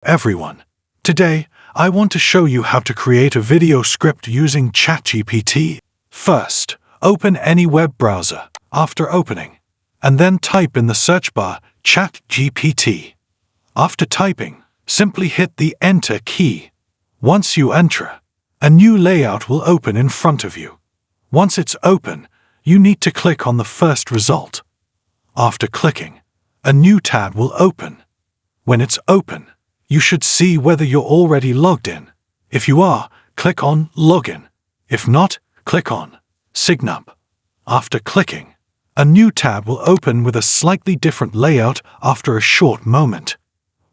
Everyone, today I want to show you how to create a video script using Chatgpt. First, open any web browser after opening, and then type in the search bar Chatgpt. After typing, simply hit the Enter key. Once you enter, a new layout will open in front of you. Once it's open, you need to click on the first result. After clicking, a new tab will open. When it's open, you should see whether you're already logged in. If you are, click on Login. If not, click on Sign Up. After clicking, a new tab will open with a slightly different layout after a short moment.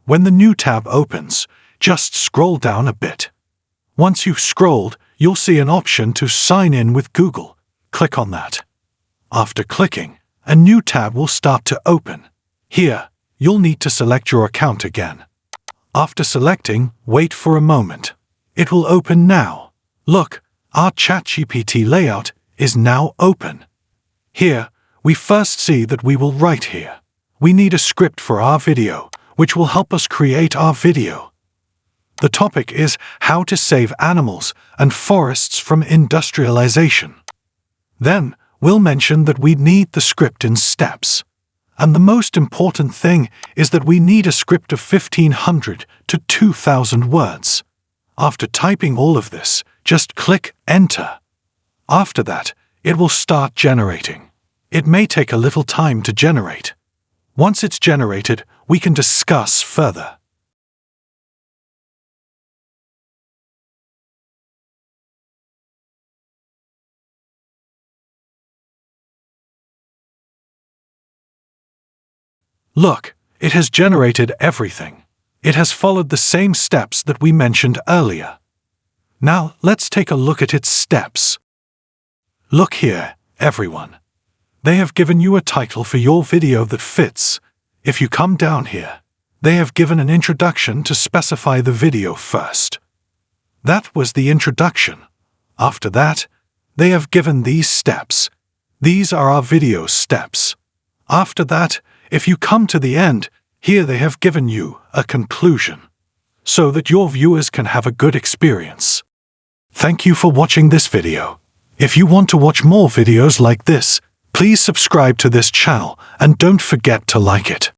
When the new tab opens, just scroll down a bit. Once you've scrolled, you'll see an option to sign in with Google. Click on that. After clicking, a new tab will start to open. Here, you'll need to select your account again. After selecting, wait for a moment. It will open now. Look, our Chatgpt layout is now open. Here, we first see that we will write here. We need a script for our video, which will help us create our video. The topic is how to save animals and forests from industrialization. Then, we'll mention that we need the script in steps. And the most important thing is that we need a script of 1,500 to 2,000 words. After typing all of this, just click Enter. After that, it will start generating. It may take a little time to generate. Once it's generated, we can discuss further. Look, it has generated everything. It has followed the same steps that we mentioned earlier. Now, let's take a look at its steps. Look here, everyone. They have given you a title for your video that fits. If you come down here, they have given an introduction to specify the video first. That was the introduction. After that, they have given these steps. These are our video steps. After that, if you come to the end, here they have given you a conclusion, so that your viewers can have a good experience. Thank you for watching this video. If you want to watch more videos like this, please subscribe to this channel and don't forget to like it.